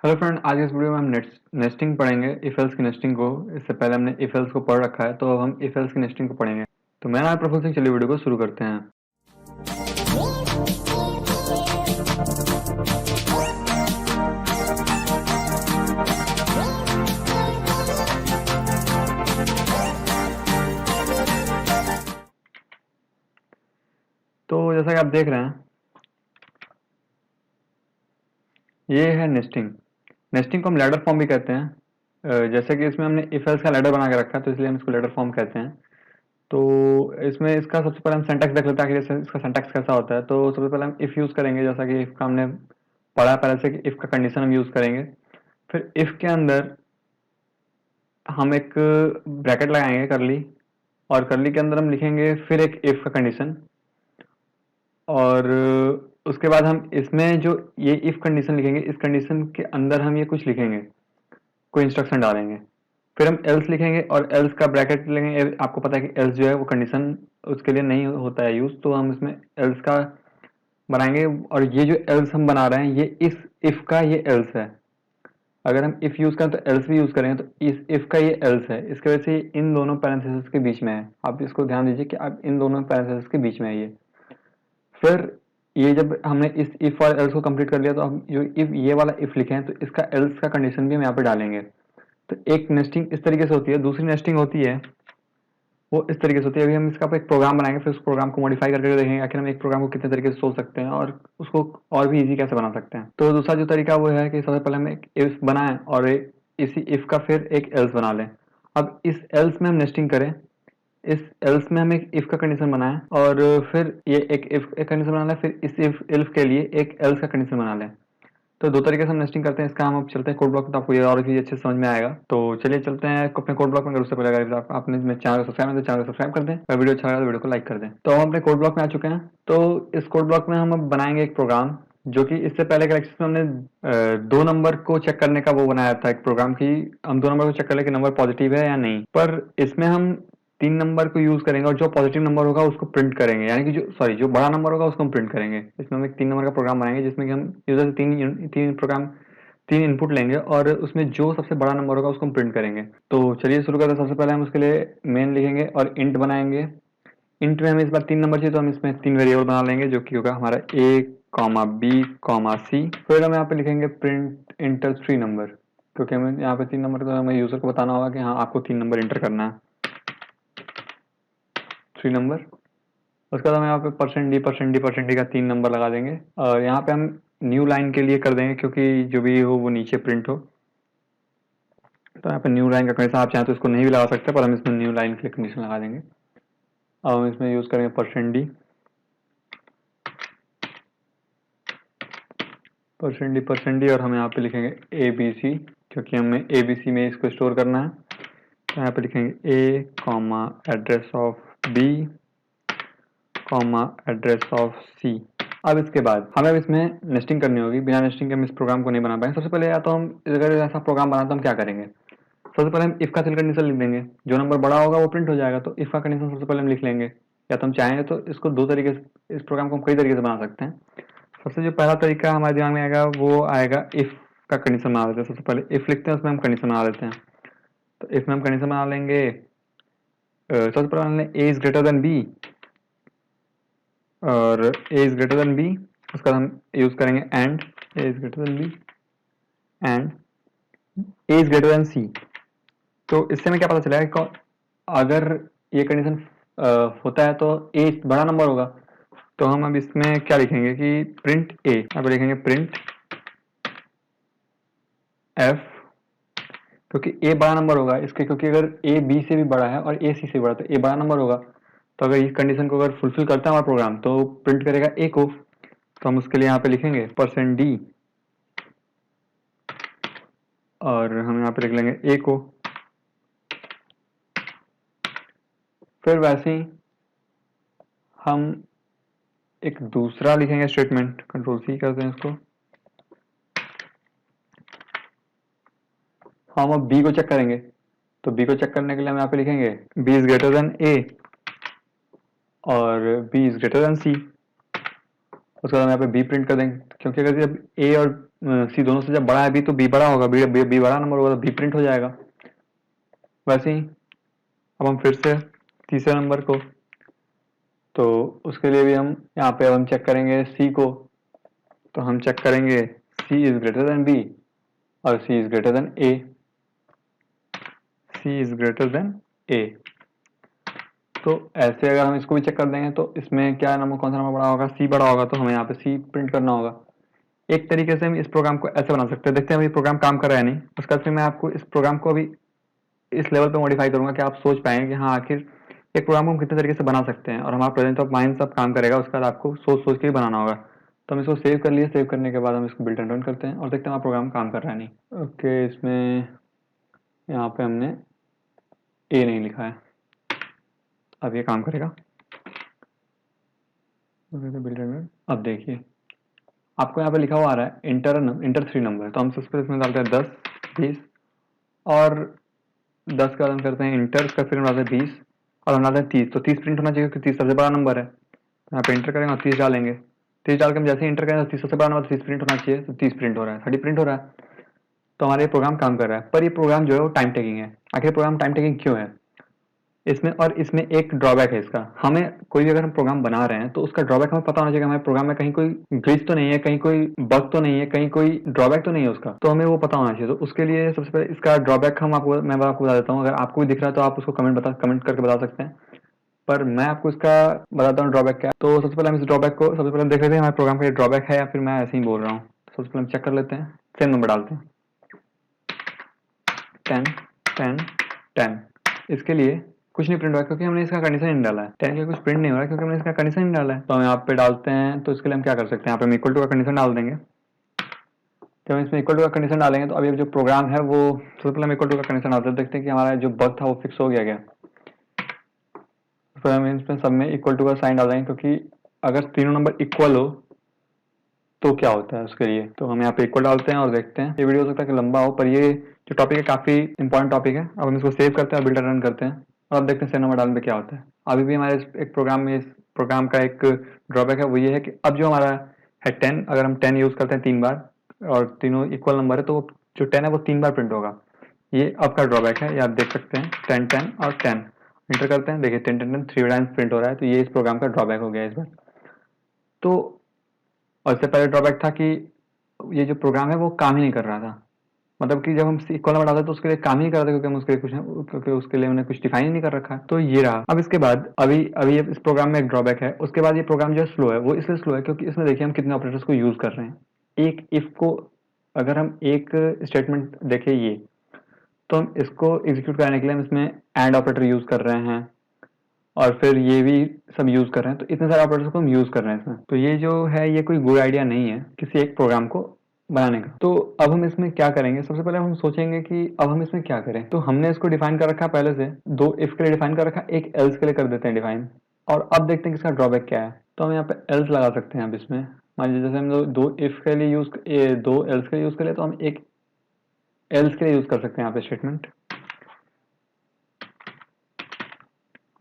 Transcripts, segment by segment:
Hello friend, आज इस video में हम नेस्टिंग पढ़ेंगे। इफ एल्स की नेस्टिंग को। इससे पहले हमने इफ एल्स को पढ़ रखा है, तो अब हम इफ एल्स की नेस्टिंग को पढ़ेंगे। तो मेरा नाम प्रफुल्ल सिंह, चलिए वीडियो को शुरू करते हैं। तो जैसा कि आप देख रहे हैं, ये है नेस्टिंग। नेस्टिंग को हम लैडर फॉर्म भी कहते हैं। जैसे कि इसमें हमने इफ एल्स का लैडर बना के रखा है, तो इसलिए हम इसको लैडर फॉर्म कहते हैं। तो इसमें इसका सबसे पहले हम सिंटैक्स देख लेते हैं कि इसका सिंटैक्स कैसा होता है। तो सबसे पहले हम इफ यूज करेंगे, जैसा कि इफ का हमने पढ़ा पहले से कि इफ का कंडीशन हम यूज करेंगे। फिर इफ के अंदर हम एक ब्रैकेट लगाएंगे, करली, और करली के अंदर हम लिखेंगे फिर एक इफ का कंडीशन। और उसके बाद हम इसमें जो ये इफ कंडीशन लिखेंगे, इस कंडीशन के अंदर हम ये कुछ लिखेंगे, कोई इंस्ट्रक्शन डालेंगे। फिर हम एल्स लिखेंगे और एल्स का ब्रैकेट लेंगे। आपको पता है कि एल्स जो है वो कंडीशन उसके लिए नहीं होता है यूज, तो हम इसमें एल्स का बनाएंगे। और ये जो एल्स हम बना रहे हैं, ये इस इफ का ये एल्स है। अगर हम इफ यूज करें तो एल्स भी यूज करेंगे, तो इस इफ का ये एल्स है। इसकी वजह से इन दोनों पैरेंथेसिस के बीच में है। आप इसको ध्यान दीजिए कि आप इन दोनों पैरेंथेसिस के बीच में है ये। फिर ये जब हमने इस इफ और एल्स को कंप्लीट कर लिया, तो हम जो इफ ये वाला इफ लिखे हैं, तो इसका एल्स का कंडीशन भी हम यहाँ पे डालेंगे। तो एक नेस्टिंग इस तरीके से होती है। दूसरी नेस्टिंग होती है वो इस तरीके से होती है। अभी हम इसका एक प्रोग्राम बनाएंगे, फिर उस प्रोग्राम को मॉडिफाई करके देखेंगे आखिर हम एक प्रोग्राम को कितने तरीके से सोच सकते हैं और उसको और भी इजी कैसे बना सकते हैं। तो दूसरा जो तरीका वो है कि सबसे पहले हम एक इफ बनाएं और इसी इफ का फिर एक एल्स बना लें। अब इस एल्स में हम नेस्टिंग करें। इस एल्स में हम एक इफ का कंडीशन बनाएं और फिर ये एक इफ एक कंडीशन बना लें, फिर इस इफ के लिए एक एल्स का कंडीशन बना लें। तो दो तरीके से हम नेस्टिंग करते हैं। इसका हम अब चलते हैं कोड ब्लॉक में, तो आपको ये और भी अच्छे से समझ में आएगा। तो चलिए चलते हैं अपने कोड ब्लॉक में। अगर उससे पहले अगर आपने मेरे चैनल को सब्सक्राइब नहीं, तो चैनल को सब्सक्राइब कर दें। अगर वीडियो अच्छा लगा तो वीडियो को लाइक कर दें। तो हम अपने कोड ब्लॉक में आ चुके हैं। तो इस कोड ब्लॉक में हम अब बनाएंगे एक प्रोग्राम, जो कि इससे पहले के लेक्चर में हमने 2 नंबर को चेक करने का वो बनाया था, एक प्रोग्राम की। हम 2 नंबर को चेक कर ले कि नंबर पॉजिटिव है या नहीं। पर इसमें हम 3 नंबर को यूज करेंगे और जो पॉजिटिव नंबर होगा उसको प्रिंट करेंगे, यानी कि जो बड़ा नंबर होगा उसको हम प्रिंट करेंगे। इसमें हम एक 3 नंबर का प्रोग्राम बनाएंगे, जिसमें कि हम यूजर से तीन इनपुट लेंगे और उसमें जो सबसे बड़ा नंबर होगा उसको हम प्रिंट करेंगे। तो चलिए शुरू करते हैं। सबसे पहले हम उसके लिए मेन लिखेंगे और इंट बनाएंगे। इंट में हमें इस बार 3 नंबर चाहिए, तो हम इसमें 3 वेरिएबल बना लेंगे, जो कि होगा हमारा a, b, c। फिर हम यहाँ पे लिखेंगे प्रिंट इंटर 3 नंबर, क्योंकि हमें यहाँ पे 3 नंबर, तो हमें यूजर को बताना होगा कि हाँ आपको 3 नंबर इंटर करना है, 3 नंबर। उसके बाद हम यहाँ पे %d का 3 नंबर लगा देंगे। और यहाँ पे हम न्यू लाइन के लिए कर देंगे, क्योंकि जो भी हो वो नीचे प्रिंट हो। तो यहाँ पे न्यू लाइन का कंडीशन आप चाहें तो इसको नहीं भी लगा सकते, पर हम इसमें न्यू लाइन के लिए कंडीशन लगा देंगे। अब हम इसमें यूज करेंगे %d और हम यहाँ पे लिखेंगे ABC, क्योंकि हमें ABC में इसको स्टोर करना है। तो यहाँ पे लिखेंगे A, address of B, address of C। अब इसके बाद हमें अब इसमें नेस्टिंग करनी होगी। बिना नेस्टिंग के हम इस प्रोग्राम को नहीं बना पाएंगे। सबसे पहले या तो हम अगर ऐसा प्रोग्राम बना तो हम क्या करेंगे, सबसे पहले हम इफ का कंडीशन लिख देंगे। जो नंबर बड़ा होगा वो प्रिंट हो जाएगा, तो इफ का कंडीशन सबसे पहले हम लिख लेंगे। या तो हम चाहेंगे तो इसको 2 तरीके से, इस प्रोग्राम को हम कई तरीके से बना सकते हैं। सबसे जो पहला तरीका हमारे दिमाग में आएगा वो आएगा इफ का कंडीशन बना देते हैं। सबसे पहले इफ लिखते हैं, उसमें हम कंडीशन बना देते हैं। तो इफ में हम कंडीशन बना लेंगे, सबसे पहले बना लेंगे A is greater than B, और A is greater than B. उसका हम यूज करेंगे and A is greater than B and A is greater than C. तो इससे हमें क्या पता चलेगा कि अगर ये कंडीशन होता है तो ए बड़ा नंबर होगा। तो हम अब इसमें क्या लिखेंगे कि प्रिंट ए, यहाँ पे लिखेंगे प्रिंट एफ, क्योंकि ए बड़ा नंबर होगा इसके, क्योंकि अगर ए बी से भी बड़ा है और ए सी से बड़ा, तो ए बड़ा नंबर होगा। तो अगर इस कंडीशन को अगर फुलफिल करता है हमारा प्रोग्राम, तो प्रिंट करेगा ए को। तो हम उसके लिए यहाँ पे लिखेंगे %d और हम यहाँ पे लिख लेंगे ए को। फिर वैसे ही हम एक दूसरा लिखेंगे स्टेटमेंट, कंट्रोल C करते हैं इसको। हम अब B को चेक करेंगे, तो B को चेक करने के लिए हम यहाँ पे लिखेंगे B is greater then A और B is greater then C। उसके बाद हम यहाँ पे बी प्रिंट कर देंगे, क्योंकि अगर जब ए और सी दोनों से जब बड़ा है बी, तो बी बड़ा होगा, बी बड़ा नंबर होगा तो बी प्रिंट हो जाएगा। वैसे ही अब हम फिर से तीसरे नंबर को, तो उसके लिए भी हम यहाँ पे अब हम चेक करेंगे सी को, तो हम चेक करेंगे C is greater than B और C is greater than A, C is greater than A. तो ऐसे अगर हम इसको भी चेक कर देंगे तो इसमें क्या नंबर, कौन सा नंबर बड़ा होगा, सी बड़ा होगा, तो हमें यहाँ पे सी प्रिंट करना होगा। एक तरीके से हम इस प्रोग्राम को ऐसे बना सकते हैं, देखते हैं अभी प्रोग्राम काम कर रहा है नहीं, उसके बाद फिर मैं आपको इस प्रोग्राम को अभी इस लेवल पे मॉडिफाई करूंगा कि आप सोच पाएंगे कि हाँ आखिर एक प्रोग्राम को हम कितने तरीके से बना सकते हैं, और हमारा प्रेजेंट ऑफ माइंड सब काम करेगा, उसके बाद आपको सोच सोच के ही बनाना होगा। तो हम इसको सेव कर लिए, सेव करने के बाद हम इसको बिल्ड एंड रन करते हैं और देखते हैं हमारा प्रोग्राम काम कर रहा है नहीं। ओके, इसमें यहाँ पे हमने ए नहीं लिखा है, अब ये काम करेगा। बिल्ड एंड रन, अब देखिए आपको यहाँ पे लिखा हुआ आ रहा है इंटर 3 नंबर, तो हम सबसे पहले इसमें डालते हैं 10 20 और 10 का हम करते हैं इंटर का, फिर हम डालते हैं 20 और हम डालते हैं 30, तो 30 प्रिंट होना चाहिए क्योंकि 30 सबसे बड़ा नंबर है। यहाँ पे इंटर करेंगे और 30 डालेंगे, 30 डाल के हम जैसे ही इंटर करेंगे तो 30 सबसे बड़ा नंबर 30 प्रिंट होना चाहिए, तो 30 प्रिंट हो रहा है, 30 प्रिंट हो रहा है। तो हमारा ये प्रोग्राम काम कर रहा है, पर ये प्रोग्राम जो है वो टाइम टेकिंग है। आखिर प्रोग्राम टाइम टेकिंग क्यों है इसमें, और इसमें एक ड्रॉबैक है इसका, हमें कोई भी अगर हम प्रोग्राम बना रहे हैं तो उसका ड्रॉबैक हमें पता होना चाहिए, हमारे प्रोग्राम में कहीं कोई ग्लिच तो नहीं है, कहीं कोई बग तो नहीं है, कहीं कोई ड्रॉबैक तो नहीं है उसका, तो हमें वो पता होना चाहिए। तो उसके लिए सबसे पहले इसका ड्रॉबैक मैं आपको बता देता हूँ, अगर आपको भी दिख रहा है तो आप उसको कमेंट करके बता सकते हैं, पर मैं आपको इसका बताता हूँ ड्रॉबैक क्या है। तो सबसे पहले हम इस ड्रॉबैक को सबसे पहले देख लेते हैं हमारे प्रोग्राम का ये ड्रॉबैक है या फिर मैं ऐसे ही बोल रहा हूँ। सबसे पहले हम चेक कर लेते हैं, सेम नंबर डालते हैं 10 10 10। इसके लिए कुछ नहीं प्रिंट हुआ क्योंकि हमने इसका कंडीशन नहीं डाला है, 10 के लिए कुछ प्रिंट नहीं हो रहा है क्योंकि हमने इसका कंडीशन नहीं डाला है। तो हम यहाँ पे डालते हैं, तो इसके लिए हम क्या कर सकते हैं, यहाँ पे हम इक्वल टू का कंडीशन डाल देंगे। जब हम इसमें इक्वल टू का कंडीशन डालेंगे तो अभी जो प्रोग्राम है वो सबसे पहले हम इक्वल टू का कंडीशन डालते हैं, देखते हैं कि हमारा जो बग था वो फिक्स हो गया क्या। फिर हम इसमें सब में इक्वल टू का साइन डाल देंगे, क्योंकि अगर तीनों नंबर इक्वल हो तो क्या होता है उसके लिए। तो हम यहाँ पे इक्वल डालते हैं और देखते हैं। ये वीडियो हो सकता है कि लंबा हो, पर ये जो टॉपिक है काफी इंपॉर्टेंट टॉपिक है। अब हम इसको सेव करते हैं और बिल्डर रन करते हैं और अब देखते हैं सेव नंबर डालने पे क्या होता है। अभी भी हमारे एक प्रोग्राम में, इस प्रोग्राम का एक ड्रॉबैक है, वो ये है कि अब जो हमारा है 10, अगर हम 10 यूज करते हैं 3 बार और तीनों इक्वल नंबर है तो जो 10 है वो 3 बार प्रिंट होगा। ये अब का ड्रॉबैक है, ये आप देख सकते हैं 10 10 और 10 इंटर करते हैं, देखिए 10 10 10 3 टाइम्स प्रिंट हो रहा है। तो ये इस प्रोग्राम का ड्रॉबैक हो गया इस बार। तो और इससे पहले ड्रॉबैक था कि ये जो प्रोग्राम है वो काम ही नहीं कर रहा था, मतलब कि जब हम इक्वल नंबर डालते तो उसके लिए काम ही नहीं कर रहे थे, क्योंकि हम उसके लिए कुछ, क्योंकि उसके लिए हमने कुछ डिफाइन ही नहीं कर रखा है। तो ये रहा। अब इसके बाद अभी अभी इस प्रोग्राम में एक ड्रॉबैक है, उसके बाद ये प्रोग्राम जो स्लो है वो इसलिए स्लो है क्योंकि इसमें देखिए हम कितने ऑपरेटर्स को यूज कर रहे हैं। एक इफ को अगर हम एक स्टेटमेंट देखें ये, तो हम इसको एग्जीक्यूट करने के लिए हम इसमें एंड ऑपरेटर यूज कर रहे हैं और फिर ये भी सब यूज कर रहे हैं, तो इतने सारे ऑपरेटर्स को हम यूज कर रहे हैं इसमें। तो ये जो है ये कोई गुड आइडिया नहीं है किसी एक प्रोग्राम को बनाने का। तो अब हम इसमें क्या करेंगे, सबसे पहले हम सोचेंगे कि अब हम इसमें क्या करें। तो हमने इसको डिफाइन कर रखा पहले से, 2 इफ के लिए डिफाइन कर रखा, एक एल्स के लिए कर देते हैं डिफाइन, और अब देखते हैं कि इसका ड्रॉबैक क्या है। तो हम यहाँ पे एल्स लगा सकते हैं। अब इसमें मान लीजिए जैसे हम दो इफ के लिए यूज, 2 एल्स के लिए यूज कर ले, तो हम एक एल्स के लिए यूज कर सकते हैं यहाँ पे स्टेटमेंट।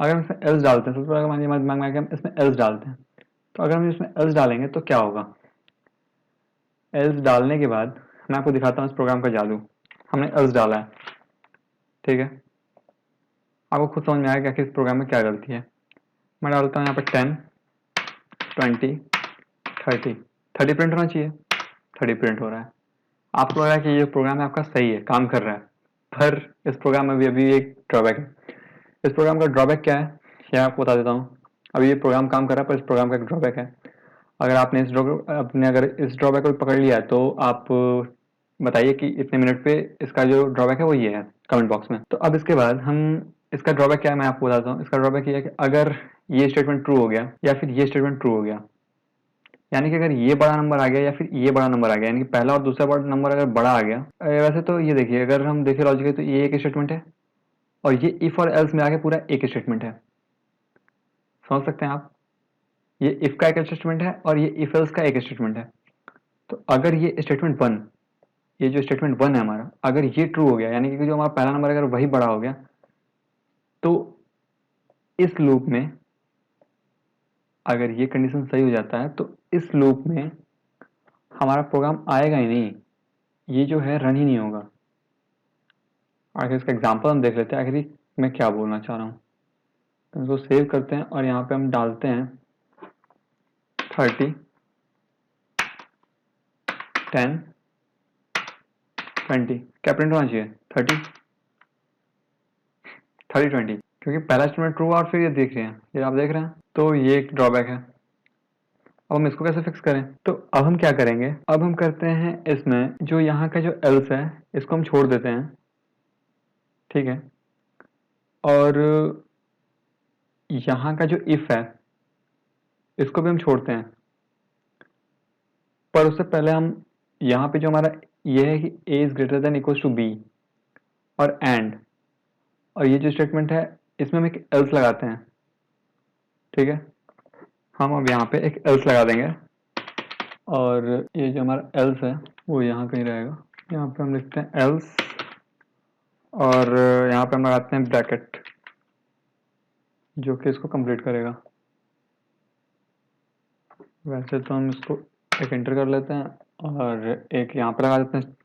अगर हम इसमें एल्स डालते हैं, सबसे पहले मान लीजिए दिमाग में आके हम इसमें एल्स डालते हैं, तो अगर हम इसमें एल्स डालेंगे तो क्या होगा। एल्स डालने के बाद मैं आपको दिखाता हूँ इस प्रोग्राम का जादू। हमने एल्स डाला है, ठीक है, आपको खुद समझ में आएगा कि इस प्रोग्राम में क्या गलती है। मैं डालता हूँ यहाँ पर 10 20 30, 30 प्रिंट होना चाहिए, 30 प्रिंट हो रहा है। आपको लग रहा है कि ये प्रोग्राम है आपका सही है, काम कर रहा है, पर इस प्रोग्राम में भी अभी एक ड्रॉबैक है। इस प्रोग्राम का ड्रॉबैक क्या है यह आपको बता देता हूँ। अभी ये प्रोग्राम काम कर रहा है, पर इस प्रोग्राम का एक ड्रॉबैक है। अगर आपने अगर इस ड्रॉबैक को पकड़ लिया है तो आप बताइए कि इतने मिनट पे इसका जो ड्रॉबैक है वो ये है कमेंट बॉक्स में। तो अब इसके बाद हम इसका ड्रॉबैक क्या है मैं आपको बताता हूँ। इसका ड्रॉबैक ये है कि अगर ये स्टेटमेंट ट्रू हो गया या फिर ये स्टेटमेंट ट्रू हो गया, यानी कि अगर ये बड़ा नंबर आ गया या फिर ये बड़ा नंबर आ गया, यानी कि पहला और दूसरा बड़ा नंबर अगर बड़ा आ गया, वैसे तो ये देखिए अगर हम देखें लॉजिकली तो ये एक स्टेटमेंट है और ये इफ और एल्स में आके पूरा एक स्टेटमेंट है। समझ सकते हैं आप, ये इफ का एक स्टेटमेंट है और ये इफ एल्स का एक स्टेटमेंट है। तो अगर ये स्टेटमेंट 1, ये जो स्टेटमेंट 1 है हमारा, अगर ये ट्रू हो गया, यानी कि जो हमारा पहला नंबर अगर वही बड़ा हो गया, तो इस लूप में अगर ये कंडीशन सही हो जाता है तो इस लूप में हमारा प्रोग्राम आएगा ही नहीं, ये जो है रन ही नहीं होगा। आखिर इसका एग्जांपल हम देख लेते हैं आखिर मैं क्या बोलना चाह रहा हूँ। तो इसको सेव करते हैं और यहाँ पे हम डालते हैं 30 10 20। क्या प्रिंट होना चाहिए? 30 20, क्योंकि पहला स्टेटमेंट ट्रू और फिर ये देख रहे हैं, ये आप देख रहे हैं, तो ये एक ड्रॉबैक है। अब हम इसको कैसे फिक्स करें? तो अब हम क्या करेंगे, अब हम करते हैं इसमें जो यहाँ का जो एल्स है इसको हम छोड़ देते हैं, ठीक है, और यहाँ का जो इफ है इसको भी हम छोड़ते हैं। पर उससे पहले हम यहाँ पे जो हमारा ये है कि a is greater than equals to b और एंड, और ये जो स्टेटमेंट है इसमें हम एक एल्स लगाते हैं, ठीक है। हम अब यहाँ पे एक एल्स लगा देंगे और ये जो हमारा एल्स है वो यहाँ कहीं रहेगा। यहाँ पे हम लिखते हैं एल्स और यहाँ पे हम लगाते हैं ब्रैकेट जो कि इसको कंप्लीट करेगा। वैसे तो हम इसको एक एंटर कर लेते हैं और एक यहाँ पर लगा देते हैं,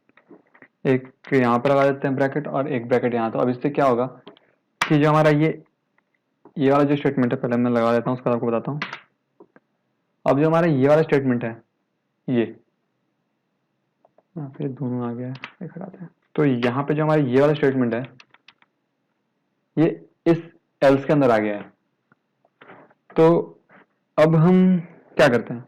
एक यहाँ पर लगा देते हैं ब्रैकेट और एक ब्रैकेट यहाँ। तो अब इससे क्या होगा कि जो हमारा ये वाला जो स्टेटमेंट है, पहले मैं लगा देता हूँ उसका आपको बताता हूँ। अब जो हमारा ये वाला स्टेटमेंट है ये यहाँ पे दोनों आ गया है, एक हटाते हैं। तो यहाँ पे जो हमारा ये वाला स्टेटमेंट है ये इस एल्स के अंदर आ गया है। तो अब हम क्या करते हैं,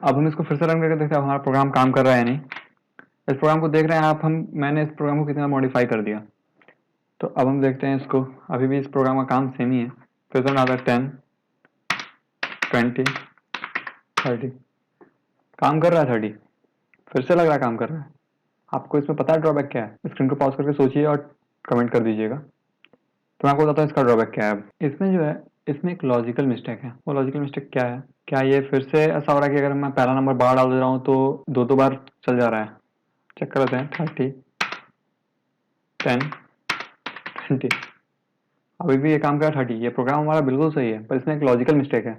अब हम इसको फिर से रन करके देखते हैं हमारा प्रोग्राम काम कर रहा है या नहीं। इस प्रोग्राम को देख रहे हैं आप, मैंने इस प्रोग्राम को कितना मॉडिफाई कर दिया। तो अब हम देखते हैं इसको, अभी भी इस प्रोग्राम का काम सेम ही है। फिर से आता है 10 20 30, काम कर रहा है 30, फिर से लग रहा है काम कर रहा है। आपको इसमें पता है ड्रॉबैक क्या है? स्क्रीन को पॉज करके सोचिए और कमेंट कर दीजिएगा। तो मैं आपको बताता हूँ इसका ड्रॉबैक क्या है। इसमें जो है इसमें एक लॉजिकल मिस्टेक है। वो लॉजिकल मिस्टेक क्या है? क्या ये फिर से ऐसा हो रहा है कि अगर मैं पहला नंबर बाहर डाल दे रहा हूँ तो दो बार चल जा रहा है? चेक कर लेते हैं। 30 10 20, अभी भी ये काम कर रहा है 30। ये प्रोग्राम हमारा बिल्कुल सही है, पर इसमें एक लॉजिकल मिस्टेक है।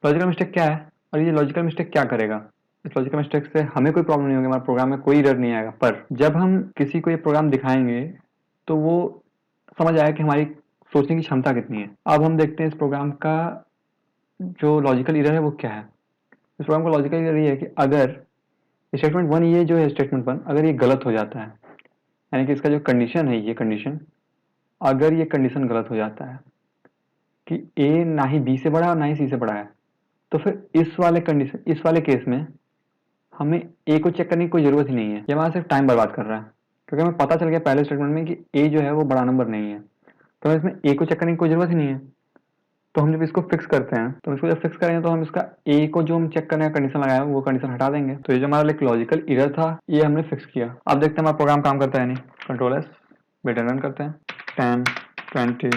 लॉजिकल मिस्टेक क्या है और ये लॉजिकल मिस्टेक क्या करेगा? इस लॉजिकल मिस्टेक से हमें कोई प्रॉब्लम नहीं होगी, हमारे प्रोग्राम में कोई एरर नहीं आएगा। पर जब हम किसी को ये प्रोग्राम दिखाएंगे तो वो समझ आएगा कि हमारी सोचने की क्षमता कितनी है। अब हम देखते हैं इस प्रोग्राम का जो लॉजिकल एरर है वो क्या है। इस प्रोग्राम का लॉजिकल एरर ये है कि अगर स्टेटमेंट 1, ये जो है स्टेटमेंट 1, अगर ये गलत हो जाता है, यानी कि इसका जो कंडीशन है, ये कंडीशन, अगर ये कंडीशन गलत हो जाता है कि ए ना ही बी से बड़ा है और ना ही सी से बड़ा है, तो फिर इस वाले कंडीशन, इस वाले केस में हमें ए को चेक करने की कोई जरूरत ही नहीं है। ये हमारा सिर्फ टाइम बर्बाद कर रहा है, क्योंकि हमें पता चल गया पहले स्टेटमेंट में कि ए जो है वो बड़ा नंबर नहीं है, तो हमें इसमें ए को चेक करने की कोई जरूरत ही नहीं है। तो हम जब इसको फिक्स करते हैं, तो इसको जब फिक्स करेंगे तो हम इसका ए को जो हम चेक करने का कंडीशन लगाया वो कंडीशन हटा देंगे। तो ये जो हमारा एक लॉजिकल एरर था ये हमने फिक्स किया। अब देखते हैं हमारा प्रोग्राम काम करता है नहीं। कंट्रोल एस, बेटा रन करते हैं। 10 20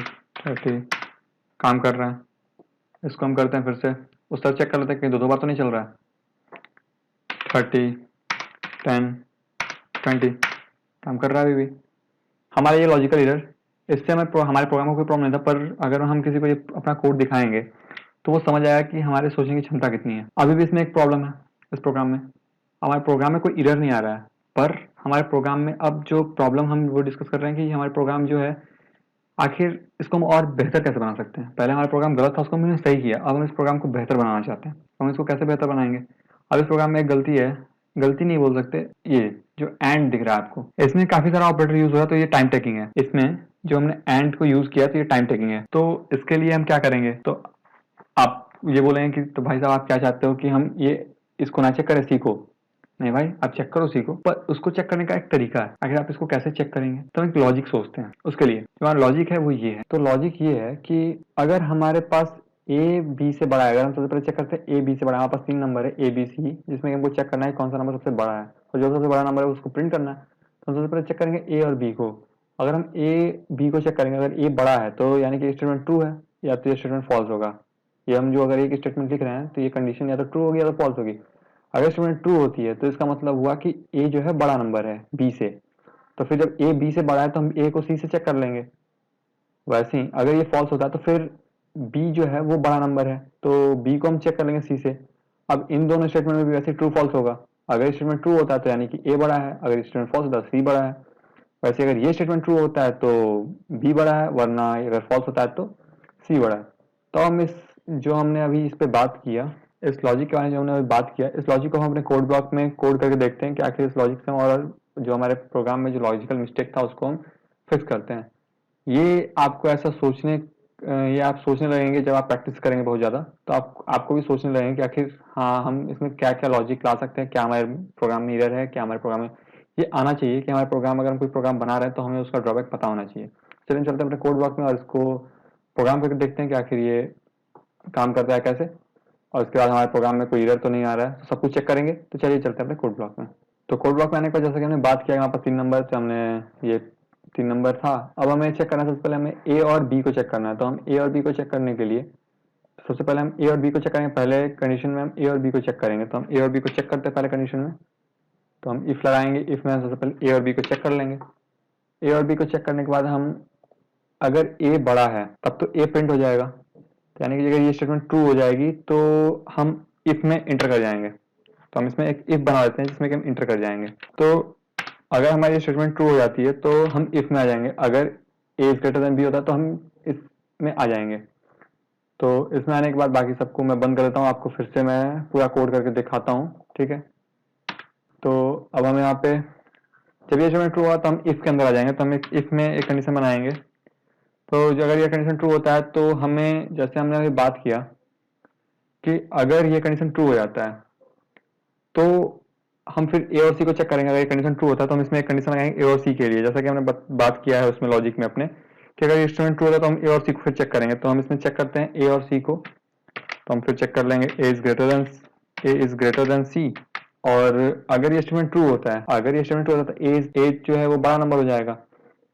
30, काम कर रहा है। इसको हम करते हैं फिर से उस तरह चेक कर लेते हैं कि दो बार तो नहीं चल रहा है। 30 10 20, काम कर रहा है अभी भी। हमारा ये लॉजिकल एरर, इससे हमें हमारे प्रोग्राम को कोई प्रॉब्लम नहीं था, पर अगर हम किसी को ये अपना कोड दिखाएंगे तो वो समझ आएगा कि हमारे सोचने की क्षमता कितनी है। अभी भी इसमें एक प्रॉब्लम है। इस प्रोग्राम में, हमारे प्रोग्राम में कोई एरर नहीं आ रहा है, पर हमारे प्रोग्राम में अब जो प्रॉब्लम हम वो डिस्कस कर रहे हैं कि हमारे प्रोग्राम जो है आखिर इसको हम और बेहतर कैसे बना सकते हैं। पहले हमारा प्रोग्राम गलत था, उसको हमने सही किया, अब हम इस प्रोग्राम को बेहतर बनाना चाहते हैं। हम इसको कैसे बेहतर बनाएंगे? अब इस प्रोग्राम में एक गलती है, गलती नहीं बोल सकते, ये जो एंड दिख रहा है आपको, इसमें काफी सारा ऑपरेटर यूज हो रहा है, तो ये टाइम टेकिंग है। इसमें जो हमने एंड को यूज किया तो ये टाइम टेकिंग है। तो इसके लिए हम क्या करेंगे, तो आप ये बोलेंगे कि तो भाई साहब आप क्या चाहते हो कि हम ये इसको ना चेक करें, सीखो। नहीं भाई, आप चेक करो, सीखो, पर उसको चेक करने का एक तरीका है। अगर आप इसको कैसे चेक करेंगे तो हम एक लॉजिक सोचते हैं उसके लिए। जो हमारा लॉजिक है वो ये है। तो लॉजिक ये है कि अगर हमारे पास ए बी से बड़ा है, अगर हम सबसे पहले चेक करते हैं ए बी से बड़ा है, हमारे पास 3 नंबर है ए बी सी, जिसमें हमको चेक करना है कौन सा नंबर सबसे बड़ा है, और जो सबसे बड़ा नंबर है उसको प्रिंट करना है। तो सबसे पहले चेक करेंगे ए और बी को। अगर हम ए बी को चेक करेंगे, अगर ए बड़ा है तो यानी कि स्टेटमेंट ट्रू है, या तो ये स्टेटमेंट फॉल्स होगा। ये हम जो अगर एक स्टेटमेंट लिख रहे हैं तो ये कंडीशन या तो ट्रू होगी या तो फॉल्स होगी। अगर स्टेटमेंट ट्रू होती है तो इसका मतलब हुआ कि ए जो है बड़ा नंबर है बी से, तो फिर जब ए बी से बड़ा है तो हम ए को सी से चेक कर लेंगे। वैसे ही अगर ये फॉल्स होता है तो फिर बी जो है वो बड़ा नंबर है, तो बी को हम चेक कर लेंगे सी से। अब इन दोनों स्टेटमेंट में भी वैसे ट्रू फॉल्स होगा। अगर स्टेटमेंट ट्रू होता है तो यानी कि ए बड़ा है, अगर स्टेटमेंट फॉल्स होता है सी बड़ा है। वैसे अगर ये स्टेटमेंट ट्रू होता है तो बी बड़ा है, वरना अगर फॉल्स होता है तो सी बड़ा है। तो हम इस जो हमने अभी इस पे बात किया, इस लॉजिक के बारे में जो हमने अभी बात किया, इस लॉजिक को हम अपने कोड ब्लॉक में कोड करके देखते हैं कि आखिर इस लॉजिक से और जो हमारे प्रोग्राम में जो लॉजिकल मिस्टेक था उसको हम फिक्स करते हैं। ये आपको ऐसा सोचने ये आप सोचने लगेंगे जब आप प्रैक्टिस करेंगे बहुत ज़्यादा, तो आपको भी सोचने लगेंगे कि आखिर हाँ हम इसमें क्या क्या लॉजिक ला सकते हैं, क्या हमारे प्रोग्राम में एरर है, क्या हमारे प्रोग्राम में ये आना चाहिए कि हमारे प्रोग्राम, अगर हम कोई प्रोग्राम बना रहे हैं तो हमें उसका ड्रॉबैक पता होना चाहिए। चलिए चलते हैं अपने कोड ब्लॉक में और इसको प्रोग्राम करके देखते हैं कि आखिर ये काम करता है कैसे, और उसके बाद हमारे प्रोग्राम में कोई एरर तो नहीं आ रहा है, तो सब कुछ चेक करेंगे। तो चलिए चलते हैं अपने कोड ब्लॉक में। तो कोड ब्लॉक में आने के बाद जैसे कि हमने बात किया यहाँ पर 3 नंबर, तो हमने ये 3 नंबर था। अब हमें चेक करना है, सबसे पहले हमें ए और बी को चेक करना है। तो हम ए और बी को चेक करने के लिए सबसे पहले हम ए और बी को चेक करेंगे। पहले कंडीशन में हम ए और बी को चेक करेंगे, तो हम ए और बी को चेक करते हैं पहले कंडीशन में। तो हम इफ लगाएंगे, इफ में सबसे पहले ए और बी को चेक कर लेंगे। ए और बी को चेक करने के बाद हम अगर ए बड़ा है तब तो ए प्रिंट हो जाएगा, तो यानी कि अगर ये स्टेटमेंट ट्रू हो जाएगी तो हम इफ में इंटर कर जाएंगे। तो हम इसमें एक इफ बना देते हैं जिसमें कि हम इंटर कर जाएंगे। तो अगर हमारी स्टेटमेंट ट्रू हो जाती है तो हम इफ में आ जाएंगे, अगर ए इज ग्रेटर देन बी होता है तो हम इसमें आ जाएंगे। तो इसमें आने के बाद बाकी सबको मैं बंद कर देता हूँ, आपको फिर से मैं पूरा कोड करके दिखाता हूँ, ठीक है। तो अब हम यहाँ पे जब ये स्टेटमेंट ट्रू हुआ तो हम इफ के अंदर आ जाएंगे। तो हम इफ में एक कंडीशन बनाएंगे। तो अगर ये कंडीशन ट्रू होता है तो हमें, जैसे हमने अभी बात किया कि अगर ये कंडीशन ट्रू हो जाता है तो हम फिर ए और सी को चेक करेंगे। अगर ये कंडीशन ट्रू होता है तो हम इसमें एक कंडीशन लगाएंगे ए और सी के लिए, जैसा कि हमने बात किया है उसमें लॉजिक में अपने, कि अगर ये स्टेटमेंट ट्रू होता है तो हम ए और सी को फिर चेक करेंगे। तो हम इसमें चेक करते हैं ए और सी को। तो हम फिर चेक कर लेंगे ए इज ग्रेटर देन सी। और अगर ये स्टेटमेंट ट्रू होता है, अगर ये स्टेटमेंट ट्रू होता है तो ए जो है वो बड़ा नंबर हो जाएगा।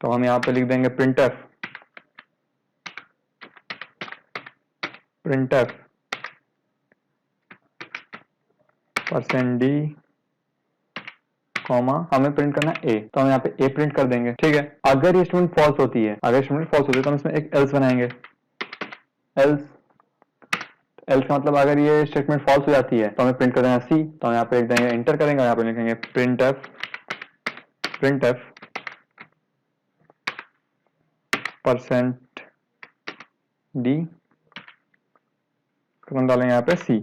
तो हम यहाँ पे लिख देंगे प्रिंटफ %d कॉमा हमें प्रिंट करना ए, तो हम यहाँ पे ए प्रिंट कर देंगे, ठीक है। अगर ये स्टेटमेंट फॉल्स होती है, अगर स्टेटमेंट फॉल्स होती है तो हम इसमें एक एल्स बनाएंगे। एल्स का मतलब अगर ये स्टेटमेंट फॉल्स हो जाती है तो हमें प्रिंट कर देना सी। तो हम यहाँ पे लिख देंगे, इंटर करेंगे और यहाँ पे लिखेंगे प्रिंटफ %d, हम डालेंगे यहाँ पे सी।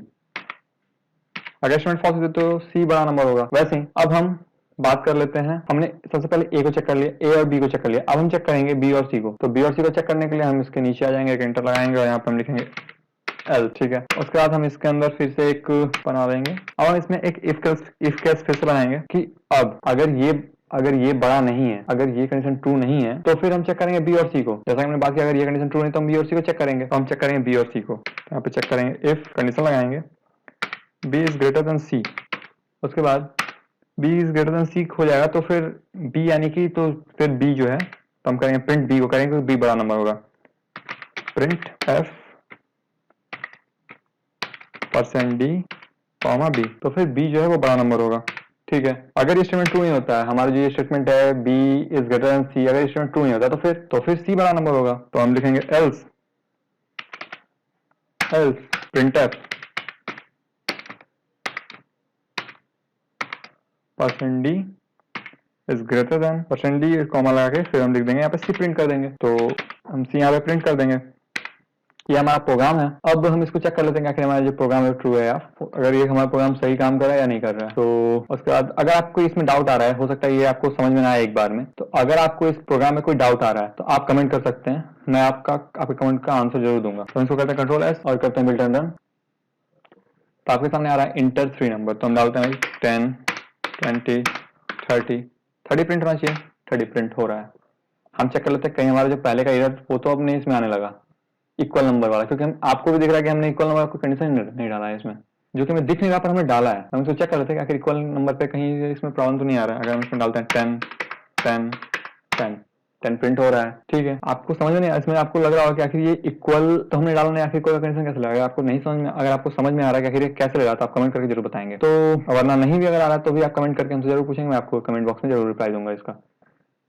अगर स्टेटमेंट फॉल्स होती है तो सी बड़ा नंबर होगा। वैसे ही अब हम बात कर लेते हैं, हमने सबसे पहले ए को चेक कर लिया, ए और बी को चेक कर लिया। अब हम चेक करेंगे बी और सी को। तो बी और सी को चेक करने के लिए हम इसके नीचे आ जाएंगे, एक एंटर लगाएंगे और यहाँ पे हम लिखेंगे एल, ठीक है। उसके बाद हम इसके अंदर फिर से एक बना देंगे। अब हम इसमें एक इफ केस फिर से बनाएंगे कि अब अगर ये बड़ा नहीं है, अगर ये कंडीशन ट्रू नहीं है तो फिर हम चेक करेंगे बी और सी को। जैसा कि हमने बात किया, अगर ये कंडीशन ट्रू नहीं तो हम बी और सी को चेक करेंगे। तो हम चेक करेंगे बी और सी को, तो यहाँ पे चेक करेंगे इफ कंडीशन लगाएंगे बी इज ग्रेटर देन सी। उसके बाद b इज ग्रेटर देन सी हो जाएगा तो फिर b यानी कि, तो फिर b जो है तो हम करेंगे प्रिंट b को करेंगे क्योंकि b बड़ा नंबर होगा। Print f %d comma b, तो फिर b जो है वो बड़ा नंबर होगा, ठीक है। अगर ये स्टेटमेंट ट्रू नहीं होता है, हमारा जो ये स्टेटमेंट है b is greater then c, अगर ये स्टेटमेंट ट्रू नहीं होता तो फिर c बड़ा नंबर होगा। तो हम लिखेंगे else print f %d is greater then %d comma लगा के फिर हम लिख देंगे यहाँ पे सी प्रिंट कर देंगे। तो हम सी यहाँ पे प्रिंट कर देंगे। ये हमारा प्रोग्राम है। अब हम इसको चेक कर लेते हैं आखिर हमारा जो प्रोग्राम है ट्रू है या अगर ये हमारा प्रोग्राम सही काम कर रहा है या नहीं कर रहा है। तो उसके बाद अगर आपको इसमें डाउट आ रहा है, हो सकता है ये आपको समझ में ना आए एक बार में, तो अगर आपको इस प्रोग्राम में कोई डाउट आ रहा है तो आप कमेंट कर सकते हैं, मैं आपके कमेंट का आंसर जरूर दूंगा। तो इसको करते हैं कंट्रोल एस और करते हैं बिल्ट एंड रन। तो आपके सामने आ रहा है इंटर 3 नंबर। तो हम डालते हैं 10 20 30 प्रिंट होना चाहिए, 30 प्रिंट हो रहा है। हम चेक कर लेते हैं कहीं हमारा जो पहले का एरर वो तो अब नहीं इसमें आने लगा, इक्वल नंबर वाला, क्योंकि हम आपको भी दिख रहा है कि हमने इक्वल नंबर कोई कंडीशन नहीं डाला है इसमें, जो कि हमें दिख नहीं रहा पर हमने डाला है। हम इसको चेक कर लेते हैं कि आखिर इक्वल नंबर पे कहीं इसमें प्रॉब्लम तो नहीं आ रहा है। अगर हम इसमें डालते हैं 10 प्रिंट हो रहा है, ठीक है। आपको समझ में नहीं, इसमें आपको लग रहा होगा कि आखिर ये इक्वल तो हमने डाला नहीं, आखिर कोई कंडीशन कैसे लगा। आपको नहीं समझ में, अगर आपको समझ में आ रहा है कि आखिर ये कैसे लगा तो आप कमेंट करके जरूर बताएंगे। तो वरना नहीं भी अगर आ रहा है तो भी आप कमेंट करके हमसे जरूर पूछेंगे, मैं आपको कमेंट बॉक्स में जरूर रिप्लाई दूंगा इसका,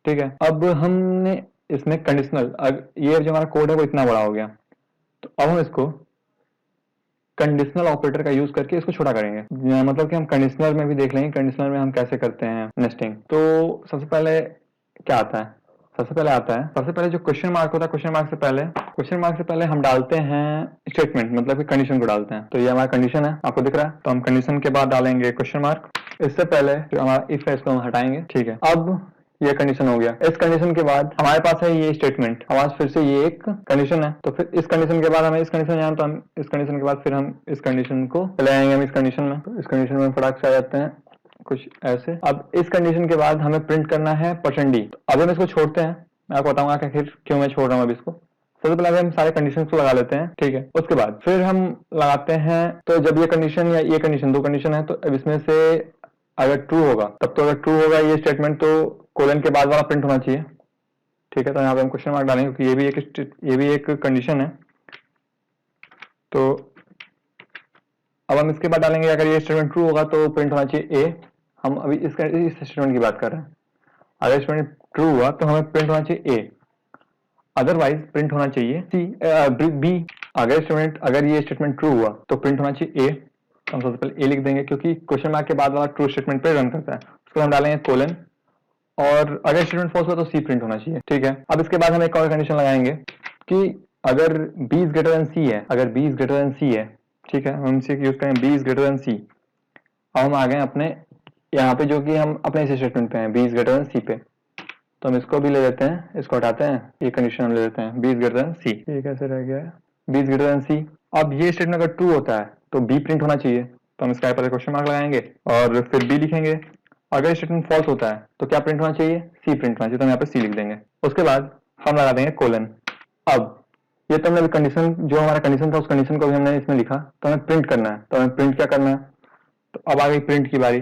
ठीक है। अब हमने इसमें कंडीशनल, ये जो हमारा कोड है वो इतना बड़ा हो गया। तो अब हम इसको कंडीशनल ऑपरेटर का यूज करके इसको छोटा करेंगे। मतलब कि हम कंडीशनल में भी देख लेंगे कंडीशनल में हम कैसे करते हैं नेस्टिंग। तो सबसे पहले क्या आता है, सबसे पहले जो क्वेश्चन मार्क होता है, क्वेश्चन मार्क से पहले हम डालते हैं स्टेटमेंट, मतलब कि कंडीशन को डालते हैं। तो ये हमारा कंडीशन है, आपको दिख रहा है। तो हम कंडीशन के बाद डालेंगे क्वेश्चन मार्क। इससे पहले जो हमारा इफ है इसको हम हटाएंगे, ठीक है। अब ये कंडीशन हो गया। इस कंडीशन के बाद हमारे पास है ये स्टेटमेंट, हमारे पास फिर से ये एक कंडीशन है। तो फिर इस कंडीशन के बाद हमें इस कंडीशन जाना, तो हम इस कंडीशन के बाद फिर हम इस कंडीशन को ले आएंगे हम इस कंडीशन में। तो इस कंडीशन में फटाक से आ जाते हैं कुछ ऐसे। अब इस कंडीशन के बाद हमें प्रिंट करना है %d। तो अब हम इसको छोड़ते हैं, मैं आपको बताऊंगा कि आखिर क्यों मैं छोड़ रहा हूँ अभी इसको। सबसे पहले हम सारे कंडीशन को लगा लेते हैं, ठीक है। उसके बाद फिर हम लगाते हैं, तो जब ये कंडीशन या ये कंडीशन, दो कंडीशन है, तो अब इसमें से अगर ट्रू होगा तब, तो अगर ट्रू होगा ये स्टेटमेंट तो कोलन के बाद वाला प्रिंट होना चाहिए, ठीक है। तो यहाँ पे हम क्वेश्चन मार्क डालेंगे क्योंकि ये भी एक कंडीशन है। तो अब हम इसके बाद डालेंगे अगर ये स्टेटमेंट ट्रू होगा तो प्रिंट होना चाहिए ए। हम अभी इस स्टेटमेंट की बात कर रहे हैं। अगर स्टेटमेंट ट्रू हुआ तो हमें प्रिंट होना चाहिए ए, अदरवाइज प्रिंट होना चाहिए बी। अगर ये स्टेटमेंट ट्रू हुआ तो प्रिंट होना चाहिए ए। तो हम सबसे पहले ए लिख देंगे क्योंकि क्वेश्चन मार्क के बाद वाला ट्रू स्टेटमेंट पे रन करता है। उसको हम डालेंगे कोलन, और अगर स्टेटमेंट फॉल्स हुआ तो सी प्रिंट होना चाहिए, ठीक है। अब इसके बाद हम एक और कंडीशन लगाएंगे कि अगर b इज ग्रेटर देन सी है, अगर b इज ग्रेटर देन सी है, ठीक है, हम इसे यूज करेंगे b इज ग्रेटर देन सी। अब हम आ गए अपने यहाँ पे, जो कि हम अपने इस स्टेटमेंट पे हैं b इज ग्रेटर देन सी पे। तो हम इसको भी ले लेते हैं, इसको हटाते हैं, ये कंडीशन हम ले लेते हैं b इज ग्रेटर देन सी। ये कैसे रह गया है, b इज ग्रेटर देन सी। अब ये स्टेटमेंट अगर ट्रू होता है तो b प्रिंट होना चाहिए, तो हम इसका पहले क्वेश्चन मार्क लगाएंगे और फिर b लिखेंगे। अगर स्टेटमेंट फॉल्स होता है तो क्या प्रिंट होना चाहिए, सी प्रिंट होना चाहिए, तो हम यहाँ पे सी लिख देंगे। उसके बाद हम लगा देंगे कोलन। अब ये तो हमने कंडीशन, जो हमारा कंडीशन था उस कंडीशन को भी हमने इसमें लिखा, तो हमें प्रिंट करना है। तो हमें प्रिंट क्या करना है, तो अब आ गई प्रिंट की बारी।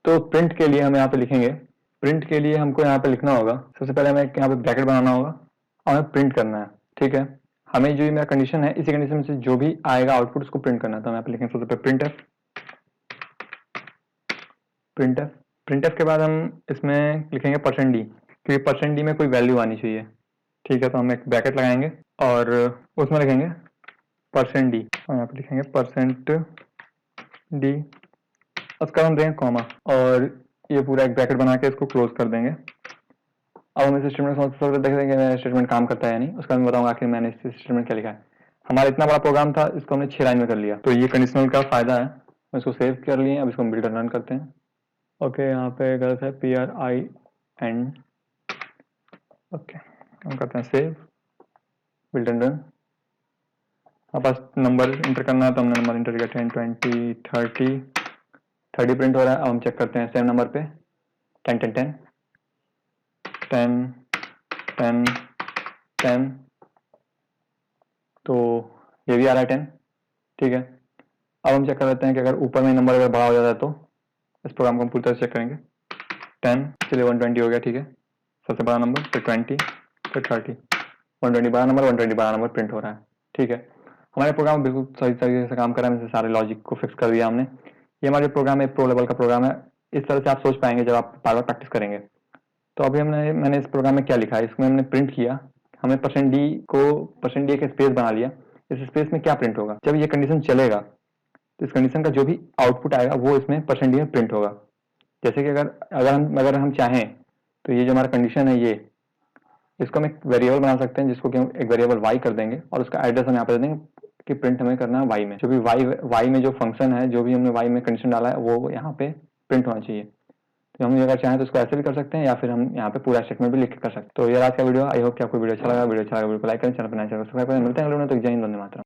तो प्रिंट के लिए हम यहाँ पे लिखेंगे, प्रिंट के लिए हमको यहाँ पे लिखना होगा, सबसे पहले हमें यहाँ पे ब्रैकेट बनाना होगा और हमें प्रिंट करना है, ठीक है। हमें जो मेरा कंडीशन है, इसी कंडीशन में से जो भी आएगा आउटपुट उसको प्रिंट करना है। तो हम यहाँ पे लिखेंगे सबसे पहले प्रिंट एफ के बाद हम इसमें लिखेंगे %d, क्योंकि %d में कोई वैल्यू आनी चाहिए, ठीक है। तो हम एक ब्रैकेट लगाएंगे और उसमें लिखेंगे %d, और यहाँ पे लिखेंगे %d, उसका हम देंगे कॉमा, और ये पूरा एक ब्रैकेट बना के इसको क्लोज कर देंगे। अब हम इस स्टेटमेंट देख देंगे मेरा स्टेटमेंट काम करता है या नहीं, उसका मैं बताऊंगा आखिर मैंने इस स्टेटमेंट क्या लिखा है। हमारा इतना बड़ा प्रोग्राम था, इसको हमने 6 लाइन में कर लिया। तो ये कंडीशनल का फायदा है, हम इसको सेव कर लिए। अब इसको हम बिल्डर रन करते हैं। ओके, यहाँ पे गलत है, PRIN। ओके, हम करते हैं सेव, बिल्ड एंड रन। हमारे पास नंबर इंटर करना है, तो हमने नंबर इंटर किया 10, 20, 30 प्रिंट हो रहा है। अब हम चेक करते हैं सेम नंबर पे 10, 10, 10, 10, 10, 10, तो ये भी आ रहा है 10, ठीक है। अब हम चेक कर लेते हैं कि अगर ऊपर में नंबर अगर बड़ा हो जाता है तो इस प्रोग्राम को हम पूरी तरह से चेक करेंगे। 10, चलिए 120 हो गया, ठीक है, सबसे बड़ा नंबर, फिर 20, फिर 30, 120 बड़ा नंबर, 120 बड़ा नंबर प्रिंट हो रहा है, ठीक है। हमारे प्रोग्राम बिल्कुल सही तरीके से काम कर रहा है, सारे लॉजिक को फिक्स कर दिया हमने। ये हमारे प्रोग्राम एक प्रो लेवल का प्रोग्राम है, इस तरह से आप सोच पाएंगे जब आप बार बार प्रैक्टिस करेंगे। तो अभी मैंने इस प्रोग्राम में क्या लिखा है, इसमें हमने प्रिंट किया, हमें %d एक स्पेस बना लिया। इस स्पेस में क्या प्रिंट होगा, जब ये कंडीशन चलेगा तो इस कंडीशन का जो भी आउटपुट आएगा वो इसमें %d में प्रिंट होगा। जैसे कि अगर हम चाहें तो ये जो हमारा कंडीशन है, ये इसको हम एक वेरिएबल बना सकते हैं, जिसको कि हम एक वेरिएबल y कर देंगे और उसका एड्रेस हम यहाँ पे दे देंगे कि प्रिंट हमें करना है y में। जो भी y में जो फंक्शन है, जो भी हमने y में कंडीशन डाला है, वो यहाँ पे प्रिंट होना चाहिए। तो हम अगर चाहें तो इसको ऐसे भी कर सकते हैं, या फिर हम यहाँ पे पूरा स्टेटमेंट भी लिख के कर सकते हैं। तो ये आज का वीडियो, आई होप कि आपको वीडियो अच्छा लगा। वीडियो अच्छा लगा वीडियो को लाइक करें, चैनल पर नए चैनल सब्सक्राइब करें। मिलते हैं अगले वीडियो में, तो जय हिंद, वंदे मातरम।